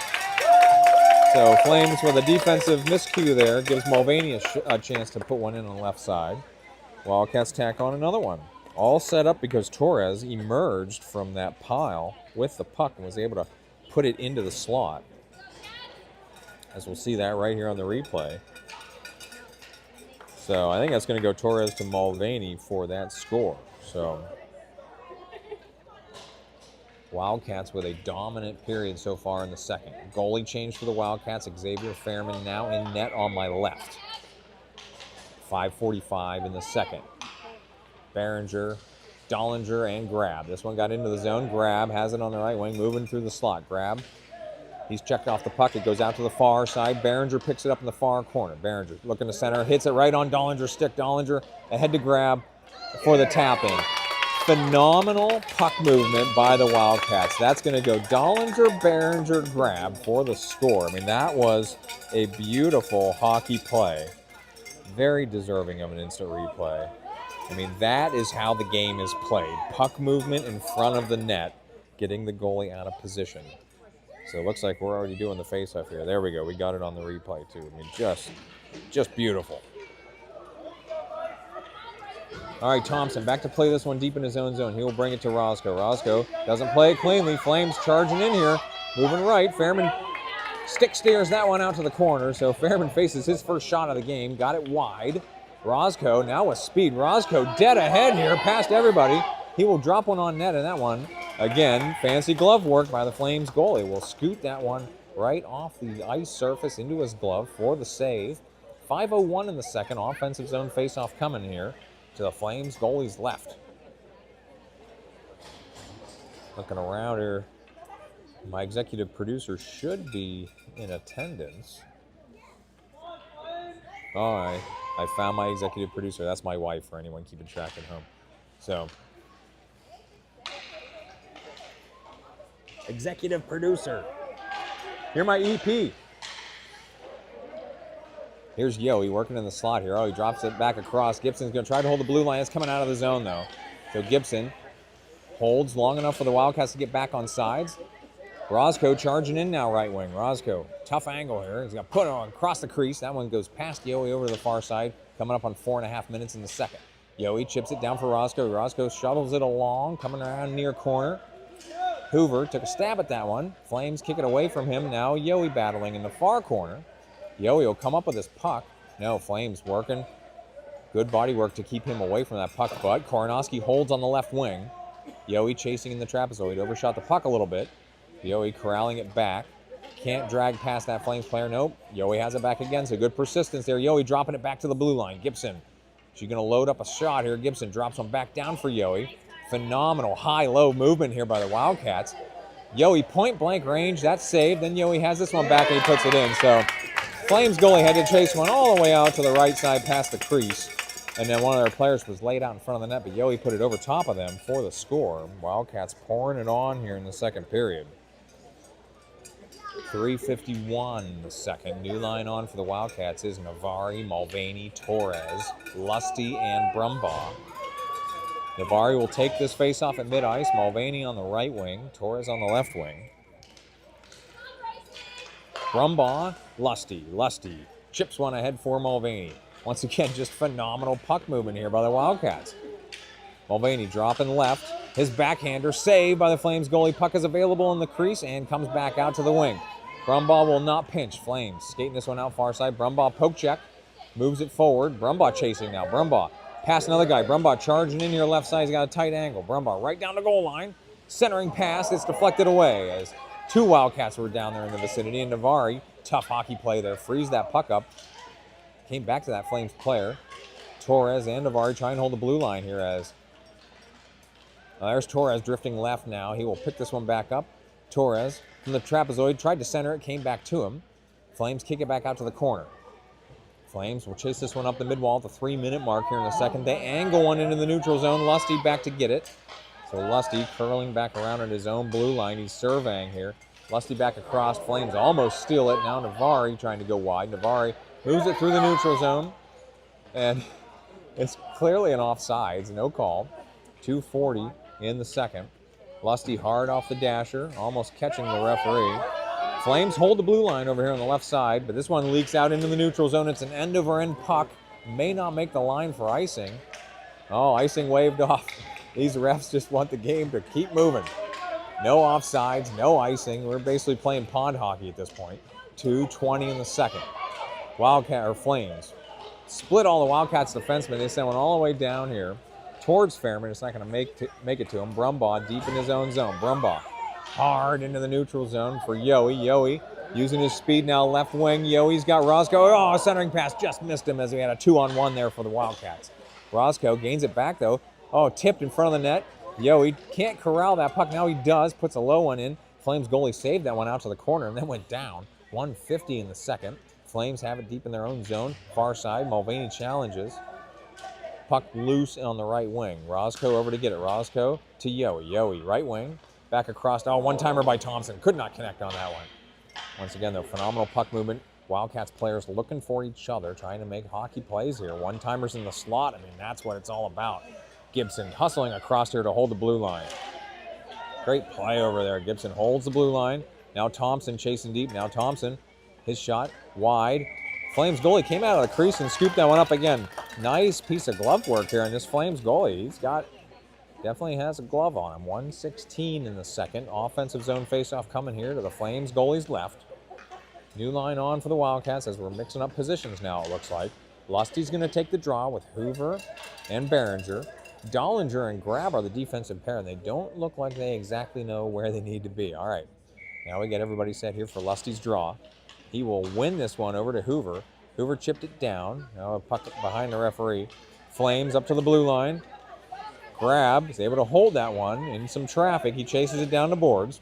So Flames with a defensive miscue there gives Mulvaney a chance to put one in on the left side. Wildcats tack on another one. All set up because Torres emerged from that pile with the puck and was able to put it into the slot. As we'll see that right here on the replay. So I think that's going to go Torres to Mulvaney for that score. So Wildcats with a dominant period so far in the second. Goalie change for the Wildcats. Xavier Fairman now in net on my left. 5:45 in the second. Behringer, Dollinger, and Grab. This one got into the zone. Grab has it on the right wing, moving through the slot. Grab. He's checked off the puck. It goes out to the far side. Behringer picks it up in the far corner. Behringer looking to center. Hits it right on Dollinger's stick. Dollinger ahead to Grab for the tap-in. Phenomenal puck movement by the Wildcats. That's going to go Dollinger, Behringer, Grab for the score. I mean, that was a beautiful hockey play. Very deserving of an instant replay. I mean, that is how the game is played. Puck movement in front of the net, getting the goalie out of position. So it looks like we're already doing the face-off here. There we go. We got it on the replay, too. I mean, just beautiful. All right, Thompson back to play this one deep in his own zone. He will bring it to Roscoe. Roscoe doesn't play it cleanly. Flames charging in here. Moving right. Fairman stick steers that one out to the corner. So Fairman faces his first shot of the game. Got it wide. Roscoe now with speed. Roscoe dead ahead here past everybody. He will drop one on net, and that one, again, fancy glove work by the Flames goalie. Will scoot that one right off the ice surface into his glove for the save. 5:01 in the second. Offensive zone faceoff coming here to the Flames goalie's left. Looking around here, my executive producer should be in attendance. All right, I found my executive producer. That's my wife, for anyone keeping track at home. So, executive producer. You're my EP. Here's Yoey working in the slot here. Oh, he drops it back across. Gibson's going to try to hold the blue line. It's coming out of the zone, though. So Gibson holds long enough for the Wildcats to get back on sides. Roscoe charging in now right wing. Roscoe, tough angle here. He's got to put it on across the crease. That one goes past Yoey over to the far side. Coming up on 4.5 minutes in the second. Yoey chips it down for Roscoe. Roscoe shuttles it along, coming around near corner. Hoover took a stab at that one. Flames kick it away from him. Now Yoey battling in the far corner. Yoey will come up with his puck. No, Flames working. Good body work to keep him away from that puck, but Koronowski holds on the left wing. Yoey chasing in the trapezoid. Overshot the puck a little bit. Yoey corralling it back. Can't drag past that Flames player. Nope. Yoey has it back again, so good persistence there. Yoey dropping it back to the blue line. Gibson. She's going to load up a shot here. Gibson drops one back down for Yoey. Phenomenal high-low movement here by the Wildcats. Yoey point-blank range. That's saved. Then Yoey has this one back and he puts it in. So Flames goalie had to chase one all the way out to the right side past the crease. And then one of their players was laid out in front of the net, but Yoey put it over top of them for the score. Wildcats pouring it on here in the second period. 3:51 the second. New line on for the Wildcats is Navari, Mulvaney, Torres, Lusty, and Brumbaugh. Navari will take this face-off at mid-ice. Mulvaney on the right wing, Torres on the left wing. Brumbaugh, Lusty chips one ahead for Mulvaney. Once again, just phenomenal puck movement here by the Wildcats. Mulvaney dropping left. His backhander saved by the Flames goalie. Puck is available in the crease and comes back out to the wing. Brumbaugh will not pinch. Flames skating this one out far side. Brumbaugh poke check. Moves it forward. Brumbaugh chasing now. Brumbaugh past another guy. Brumbaugh charging in here left side. He's got a tight angle. Brumbaugh right down the goal line. Centering pass. It's deflected away as two Wildcats were down there in the vicinity. And Navari, tough hockey play there. Frees that puck up. Came back to that Flames player. Torres and Navari trying to hold the blue line here as there's Torres drifting left now. He will pick this one back up. Torres from the trapezoid tried to center it, came back to him. Flames kick it back out to the corner. Flames will chase this one up the mid-wall at the 3-minute mark here in the second. They angle one into the neutral zone. Lusty back to get it. So Lusty curling back around at his own blue line. He's surveying here. Lusty back across. Flames almost steal it. Now Navari trying to go wide. Navari moves it through the neutral zone. And it's clearly an offsides. No call. 2:40 in the second. Lusty hard off the dasher. Almost catching the referee. Flames hold the blue line over here on the left side, but this one leaks out into the neutral zone. It's an end-over-end puck. May not make the line for icing. Oh, icing waved off. These refs just want the game to keep moving. No offsides, no icing. We're basically playing pond hockey at this point. 2:20 in the second. Wildcat or Flames split all the Wildcats defensemen. They sent one all the way down here towards Fairman. It's not going to make it to him. Brumbaugh deep in his own zone. Brumbaugh hard into the neutral zone for Yowie. Yowie using his speed now left wing. Yoey's got Roscoe. Oh, centering pass just missed him as we had a 2-on-1 there for the Wildcats. Roscoe gains it back though. Oh, tipped in front of the net. Yoey can't corral that puck. Now he does. Puts a low one in. Flames goalie saved that one out to the corner and then went down. 1:50 in the second. Flames have it deep in their own zone. Far side. Mulvaney challenges. Puck loose on the right wing. Roscoe over to get it. Roscoe to Yoey. Yoey, right wing. Back across. Oh, one-timer by Thompson. Could not connect on that one. Once again, though, phenomenal puck movement. Wildcats players looking for each other, trying to make hockey plays here. One-timers in the slot. I mean, that's what it's all about. Gibson hustling across here to hold the blue line. Great play over there. Gibson holds the blue line. Now Thompson chasing deep. Now Thompson, his shot wide. Flames goalie came out of the crease and scooped that one up again. Nice piece of glove work here on this Flames goalie. He's got, definitely has a glove on him. 1:16 in the second. Offensive zone faceoff coming here to the Flames goalie's left. New line on for the Wildcats as we're mixing up positions now, it looks like. Lusty's going to take the draw with Hoover and Behringer. Dollinger and Grab are the defensive pair, and they don't look like they exactly know where they need to be. All right, now we get everybody set here for Lusty's draw. He will win this one over to Hoover. Hoover chipped it down. Now a puck behind the referee. Flames up to the blue line. Grab is able to hold that one in some traffic. He chases it down the boards.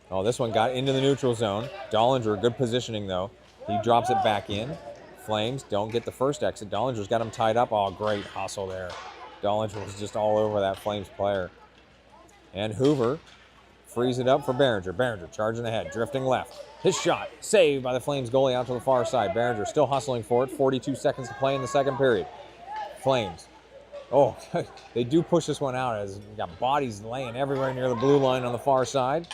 Oh, this one got into the neutral zone. Dollinger, good positioning though. He drops it back in. Flames don't get the first exit. Dollinger's got him tied up. Oh, great hustle there. Dollinger was just all over that Flames player. And Hoover frees it up for Behringer. Behringer charging ahead, drifting left. His shot saved by the Flames goalie out to the far side. Behringer still hustling for it. 42 seconds to play in the second period. Flames. Oh, they do push this one out as you got bodies laying everywhere near the blue line on the far side.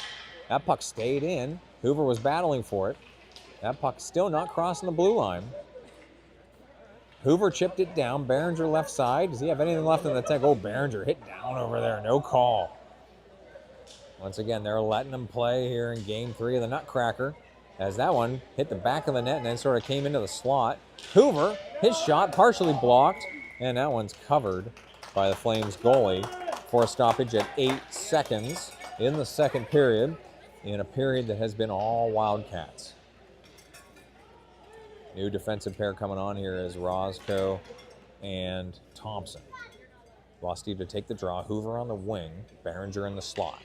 That puck stayed in. Hoover was battling for it. That puck still not crossing the blue line. Hoover chipped it down. Behringer left side. Does he have anything left in the tank? Oh, Behringer hit down over there. No call. Once again, they're letting them play here in Game 3 of the Nutcracker as that one hit the back of the net and then sort of came into the slot. Hoover, his shot partially blocked, and that one's covered by the Flames goalie for a stoppage at 8 seconds in the second period, in a period that has been all Wildcats. New defensive pair coming on here is Roscoe and Thompson. Lusty to take the draw. Hoover on the wing. Behringer in the slot.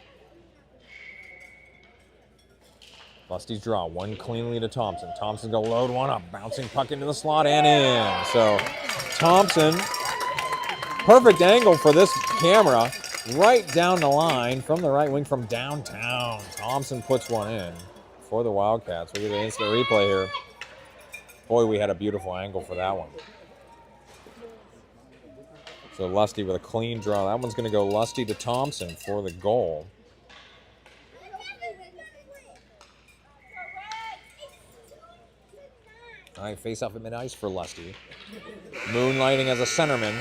Lusty's draw. One cleanly to Thompson. Thompson's going to load one up. Bouncing puck into the slot and in. So Thompson, perfect angle for this camera. Right down the line from the right wing from downtown. Thompson puts one in for the Wildcats. We get an instant replay here. Boy, we had a beautiful angle for that one. So Lusty with a clean draw. That one's going to go Lusty to Thompson for the goal. All right, face off at mid-ice for Lusty. Moonlighting as a centerman.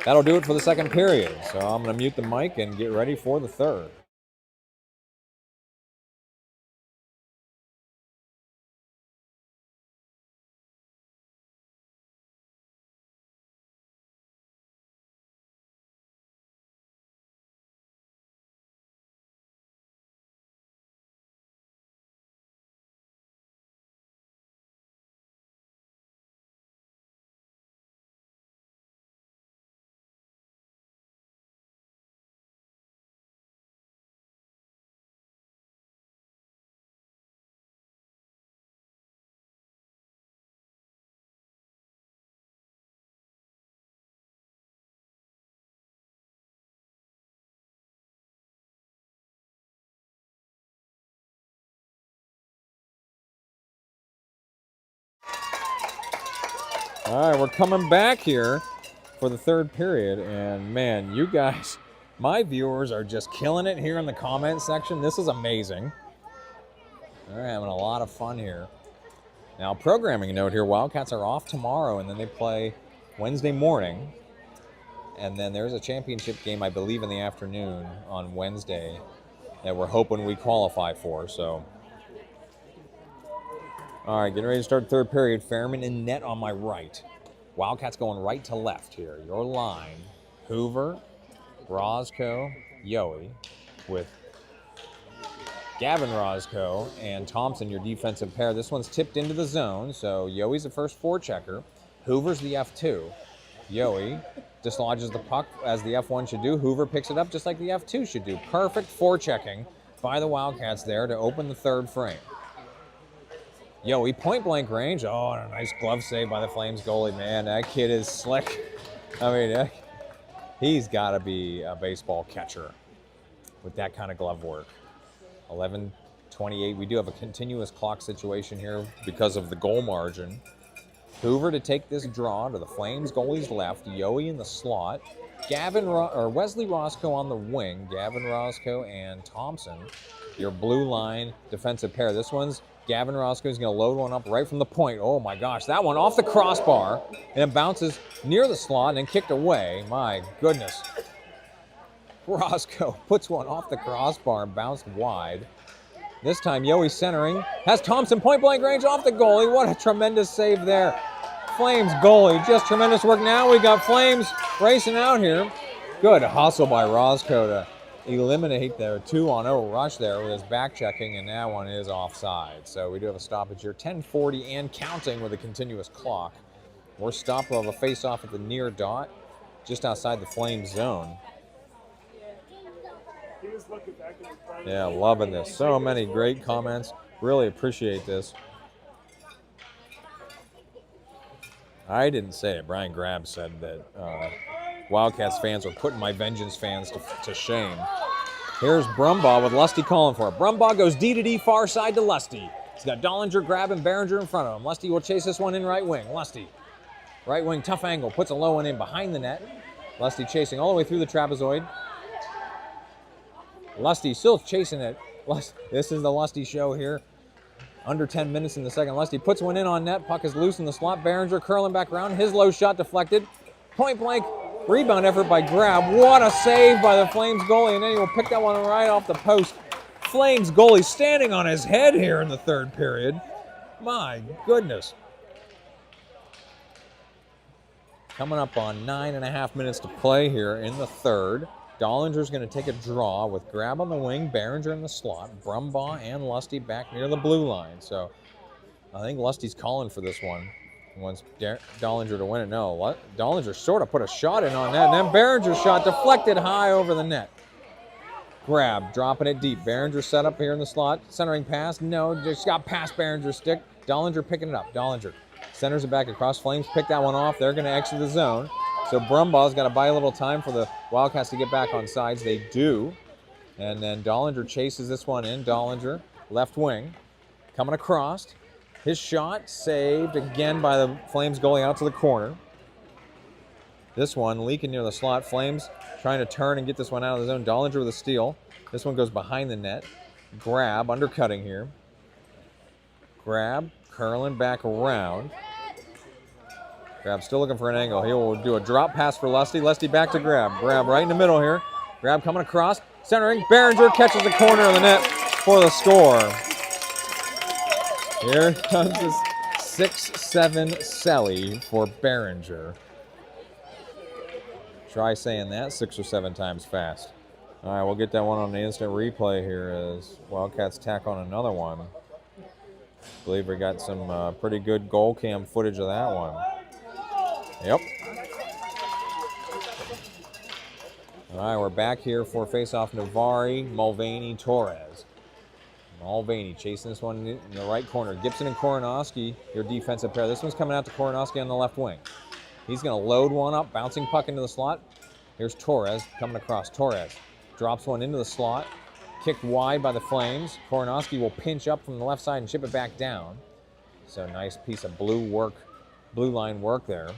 That'll do it for the second period. So I'm going to mute the mic and get ready for the third. All right, we're coming back here for the third period, and man, you guys, my viewers are just killing it here in the comment section. This is amazing. They're having a lot of fun here. Now, programming note here, Wildcats are off tomorrow, and then they play Wednesday morning. And then there's a championship game, I believe, in the afternoon on Wednesday that we're hoping we qualify for. So, all right, getting ready to start third period. Fairman in net on my right. Wildcats going right to left here. Your line, Hoover, Roscoe, Yowie, with Gavin Roscoe and Thompson, your defensive pair. This one's tipped into the zone, so Yowie's the first forechecker. Hoover's the F2. Yowie dislodges the puck as the F1 should do. Hoover picks it up just like the F2 should do. Perfect forechecking by the Wildcats there to open the third frame. Yowie, point-blank range. Oh, and a nice glove save by the Flames goalie. Man, that kid is slick. I mean, he's got to be a baseball catcher with that kind of glove work. 11:28. We do have a continuous clock situation here because of the goal margin. Hoover to take this draw to the Flames goalie's left. Yowie in the slot. Wesley Roscoe on the wing. Gavin Roscoe and Thompson, your blue line defensive pair. This one's Gavin Roscoe is going to load one up right from the point. Oh my gosh, that one off the crossbar, and it bounces near the slot and then kicked away. My goodness. Roscoe puts one off the crossbar and bounced wide. This time, Yowie centering. Has Thompson point-blank range off the goalie. What a tremendous save there. Flames goalie, just tremendous work. Now we got Flames racing out here. Good hustle by Roscoe to eliminate the 2-on-0 rush there with his back checking, and that one is offside. So we do have a stoppage here. 10:40 and counting with a continuous clock. We're stopped. We'll have a face-off at the near dot, just outside the Flames zone. Yeah, loving this. So many great comments. Really appreciate this. I didn't say it. Brian Grab said that Wildcats fans are putting my Vengeance fans to shame. Here's Brumbaugh with Lusty calling for it. Brumbaugh goes D to D, far side to Lusty. He's got Dollinger, Grab, and Behringer in front of him. Lusty will chase this one in right wing. Lusty, right wing, tough angle. Puts a low one in behind the net. Lusty chasing all the way through the trapezoid. Lusty still chasing it. This is the Lusty show here. Under 10 minutes in the second. Lusty puts one in on net. Puck is loose in the slot. Behringer curling back around. His low shot deflected. Point blank rebound effort by Grab. What a save by the Flames goalie. And then he will pick that one right off the post. Flames goalie standing on his head here in the third period. My goodness. Coming up on 9.5 minutes to play here in the third. Dollinger's going to take a draw with Grab on the wing, Behringer in the slot, Brumbaugh and Lusty back near the blue line. So I think Lusty's calling for this one. He wants Dollinger to win it. No, Dollinger sort of put a shot in on that, and then Behringer's shot deflected high over the net. Grab, dropping it deep. Behringer set up here in the slot. Centering pass. No, just got past Behringer's stick. Dollinger picking it up. Dollinger centers it back across. Flames pick that one off. They're going to exit the zone. So Brumbaugh's got to buy a little time for the Wildcats to get back on sides. They do. And then Dollinger chases this one in. Dollinger, left wing, coming across. His shot saved again by the Flames goalie out to the corner. This one leaking near the slot. Flames trying to turn and get this one out of the zone. Dollinger with a steal. This one goes behind the net. Grab, undercutting here. Grab, curling back around. Grab still looking for an angle. He will do a drop pass for Lusty. Lusty back to Grab. Grab right in the middle here. Grab coming across. Centering. Behringer catches the corner of the net for the score. Here comes this 6-7 Selly for Behringer. Try saying that 6 or 7 times fast. All right, we'll get that one on the instant replay here as Wildcats tack on another one. I believe we got some pretty good goal cam footage of that one. Yep. All right, we're back here for face-off Navari, Mulvaney, Torres. Mulvaney chasing this one in the right corner. Gibson and Koronowski, your defensive pair. This one's coming out to Koronowski on the left wing. He's going to load one up, bouncing puck into the slot. Here's Torres coming across. Torres drops one into the slot, kicked wide by the Flames. Koronowski will pinch up from the left side and chip it back down. So nice piece of blue work blue line work there.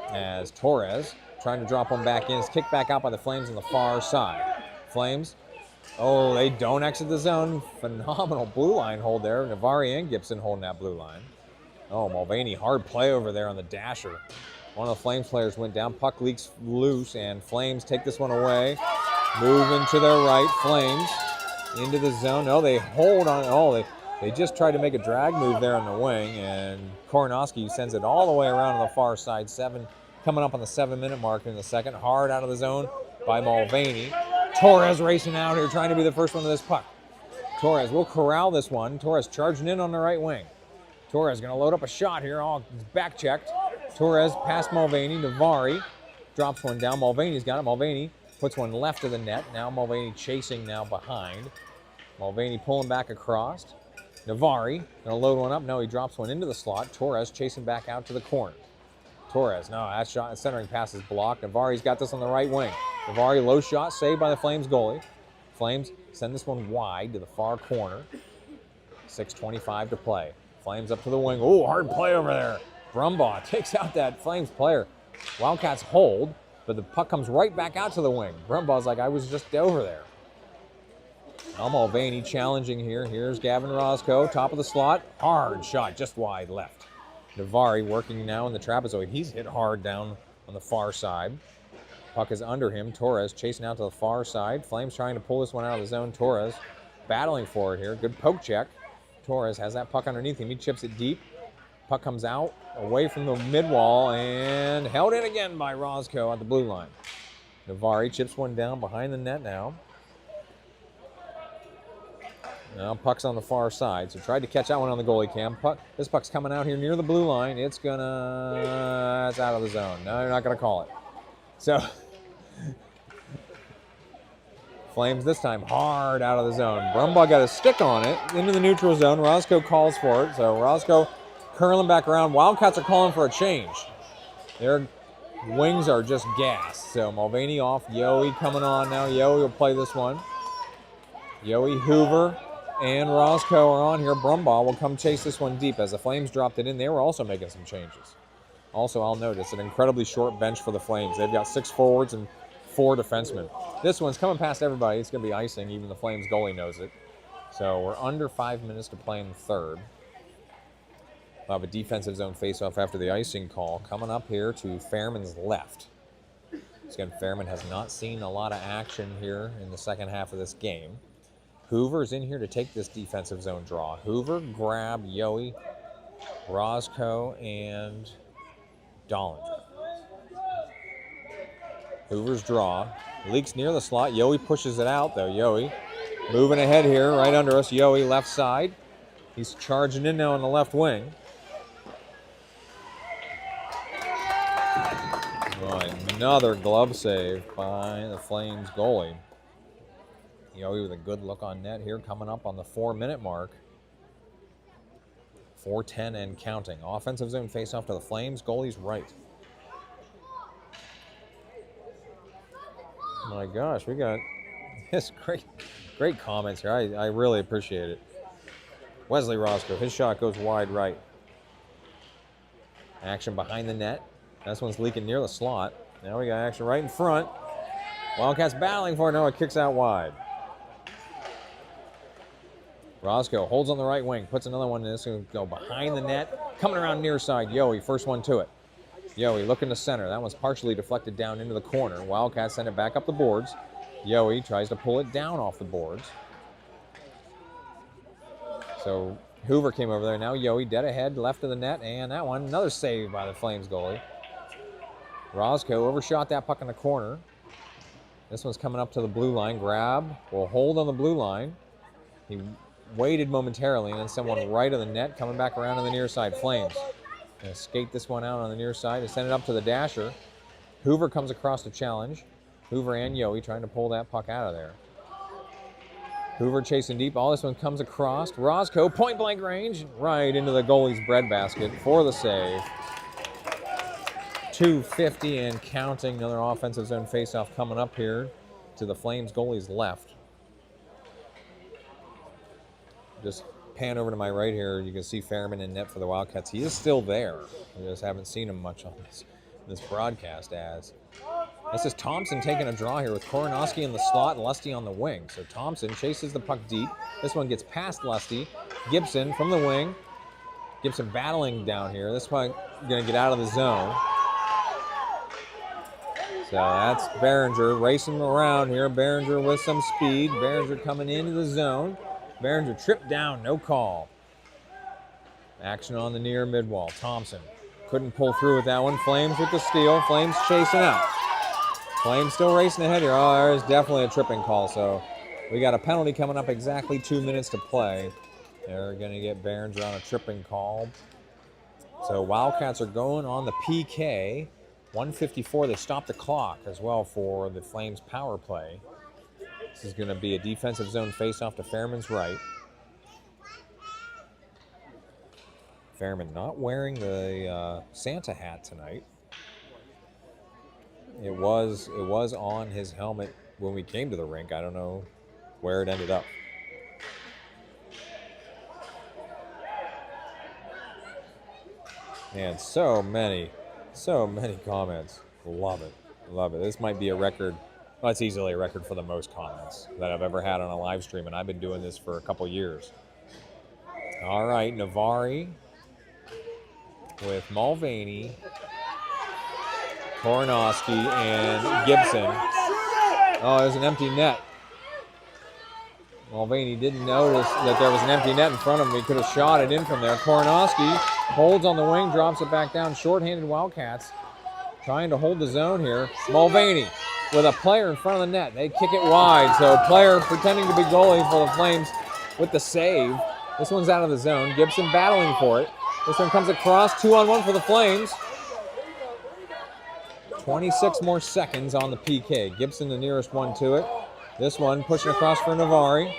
As Torres trying to drop one back in. It's kicked back out by the Flames on the far side. Flames, oh, they don't exit the zone. Phenomenal blue line hold there. Navari and Gibson holding that blue line. Oh, Mulvaney, hard play over there on the dasher. One of the Flames players went down. Puck leaks loose, and Flames take this one away. Moving to their right. Flames into the zone. No, they hold on. Oh, they just tried to make a drag move there on the wing, and Koronowski sends it all the way around on the far side. Coming up on the 7-minute mark in the second. Hard out of the zone by Mulvaney. Torres racing out here, trying to be the first one to this puck. Torres will corral this one. Torres charging in on the right wing. Torres going to load up a shot here. Oh, back checked. Torres past Mulvaney. Navari drops one down. Mulvaney's got it. Mulvaney puts one left of the net. Now Mulvaney chasing now behind. Mulvaney pulling back across. Navari going to load one up. No, he drops one into the slot. Torres chasing back out to the corner. Torres, no, that shot, centering pass is blocked. Navari's got this on the right wing. Navari, low shot, saved by the Flames goalie. Flames send this one wide to the far corner. 6:25 to play. Flames up to the wing. Oh, hard play over there. Brumbaugh takes out that Flames player. Wildcats hold, but the puck comes right back out to the wing. Brumbaugh's like, I was just over there. Now Mulvaney challenging here. Here's Gavin Roscoe, top of the slot. Hard shot, just wide left. Navari working now in the trapezoid. He's hit hard down on the far side. Puck is under him. Torres chasing out to the far side. Flames trying to pull this one out of the zone. Torres battling for it here. Good poke check. Torres has that puck underneath him. He chips it deep. Puck comes out away from the mid-wall and held in again by Roscoe at the blue line. Navari chips one down behind the net now. Now puck's on the far side, so tried to catch that one on the goalie cam. This puck's coming out here near the blue line. It's out of the zone. No, you're not gonna call it. So Flames this time hard out of the zone. Brumbaugh got a stick on it into the neutral zone. Roscoe calls for it, so Roscoe curling back around. Wildcats are calling for a change. Their wings are just gassed. So Mulvaney off, Yowie coming on now. Yowie will play this one. Yowie, Hoover, and Roscoe are on here. Brumbaugh will come chase this one deep. As the Flames dropped it in, they were also making some changes. Also, I'll note it's an incredibly short bench for the Flames. They've got 6 forwards and 4 defensemen. This one's coming past everybody. It's going to be icing. Even the Flames goalie knows it. So we're under 5 minutes to play in the third. We'll have a defensive zone faceoff after the icing call. Coming up here to Fairman's left. Again, Fairman has not seen a lot of action here in the second half of this game. Hoover's in here to take this defensive zone draw. Hoover, Grab, Yowie, Roscoe, and Dollinger. Hoover's draw. Leaks near the slot. Yowie pushes it out, though. Yowie moving ahead here, right under us. Yowie, left side. He's charging in now on the left wing. Another glove save by the Flames goalie. Yowie with a good look on net here, coming up on the 4-minute mark. 4:10 and counting. Offensive zone face-off to the Flames. Goalie's right. My gosh, we got this great comments here. I really appreciate it. Wesley Roscoe, his shot goes wide right. Action behind the net. This one's leaking near the slot. Now we got action right in front. Wildcats battling for it. No, it kicks out wide. Roscoe holds on the right wing, puts another one in. This going to go behind the net. Coming around near side, Yowie, first one to it. Yowie looking to center. That one's partially deflected down into the corner. Wildcats send it back up the boards. Yowie tries to pull it down off the boards. So Hoover came over there. Now Yowie dead ahead, left of the net, and that one, another save by the Flames goalie. Roscoe overshot that puck in the corner. This one's coming up to the blue line. Grab will hold on the blue line. He waited momentarily, and then someone right of the net coming back around on the near side. Flames gonna skate this one out on the near side and send it up to the dasher. Hoover comes across to challenge. Hoover and Yowie trying to pull that puck out of there. Hoover chasing deep. All this one comes across. Roscoe, point blank range, right into the goalie's breadbasket for the save. 2:50 and counting. Another offensive zone faceoff coming up here to the Flames goalie's left. Just pan over to my right here, you can see Fairman in net for the Wildcats. He is still there. We just haven't seen him much on this broadcast as. This is Thompson taking a draw here with Koronowski in the slot and Lusty on the wing. So Thompson chases the puck deep. This one gets past Lusty. Gibson from the wing. Gibson battling down here. This one going to get out of the zone. So that's Behringer racing around here. Behringer with some speed. Behringer coming into the zone. Behringer tripped down, no call. Action on the near mid-wall. Thompson couldn't pull through with that one. Flames with the steal. Flames chasing out. Flames still racing ahead here. Oh, there's definitely a tripping call. So we got a penalty coming up, exactly 2 minutes to play. They're going to get Behringer on a tripping call. So Wildcats are going on the PK. 1:54, they stopped the clock as well for the Flames power play. This is going to be a defensive zone face-off to Fairman's right. Fairman not wearing the Santa hat tonight. It was on his helmet when we came to the rink. I don't know where it ended up. And so many comments. Love it. Love it. This might be a record. Well, it's easily a record for the most comments that I've ever had on a live stream, and I've been doing this for a couple years. All right, Navari with Mulvaney, Koronowski, and Gibson. Oh, there's an empty net. Mulvaney didn't notice that there was an empty net in front of him. He could have shot it in from there. Koronowski holds on the wing, drops it back down. Short-handed Wildcats trying to hold the zone here. Mulvaney with a player in front of the net. They kick it wide, so player pretending to be goalie for the Flames with the save. This one's out of the zone. Gibson battling for it. This one comes across, 2-on-1 for the Flames. 26 more seconds on the PK. Gibson the nearest one to it. This one pushing across for Navari.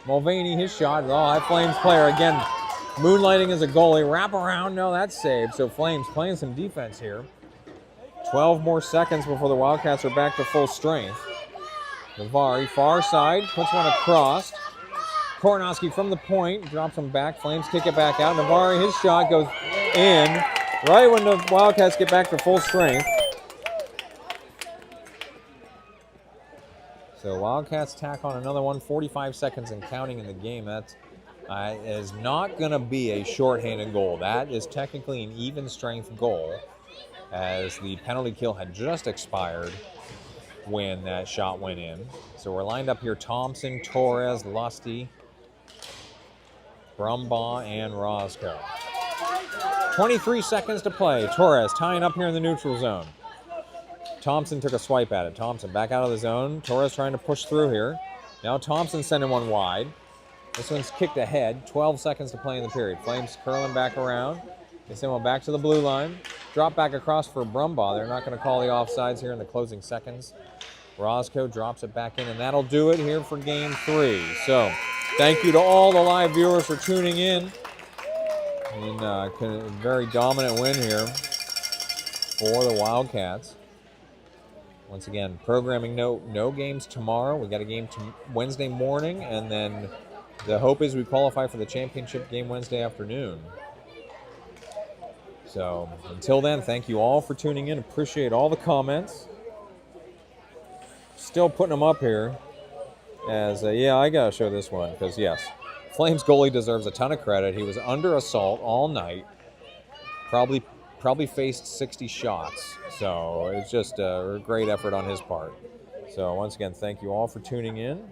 Mulvaney, his shot. Oh, that Flames player again moonlighting as a goalie. Wrap around, no, that's saved. So Flames playing some defense here. 12 more seconds before the Wildcats are back to full strength. Navari, far side, puts one across. Koronowski from the point, drops him back. Flames kick it back out. Navari, his shot goes in right when the Wildcats get back to full strength. So Wildcats tack on another one, 45 seconds and counting in the game. That is not going to be a shorthanded goal. That is technically an even strength goal, as the penalty kill had just expired when that shot went in. So we're lined up here: Thompson, Torres, Lusty, Brumbaugh, and Roscoe. 23 seconds to play. Torres tying up here in the neutral zone. Thompson took a swipe at it. Thompson back out of the zone. Torres trying to push through here. Now Thompson sending one wide. This one's kicked ahead. 12 seconds to play in the period. Flames curling back around. They send one back to the blue line. Drop back across for Brumbaugh. They're not going to call the offsides here in the closing seconds. Roscoe drops it back in, and that'll do it here for Game 3. So thank you to all the live viewers for tuning in. And a very dominant win here for the Wildcats. Once again, programming no games tomorrow. We got a game Wednesday morning, and then the hope is we qualify for the championship game Wednesday afternoon. So until then, thank you all for tuning in. Appreciate all the comments. Still putting them up here. As yeah, I gotta show this one because yes, Flames goalie deserves a ton of credit. He was under assault all night. Probably faced 60 shots. So it's just a great effort on his part. So once again, thank you all for tuning in.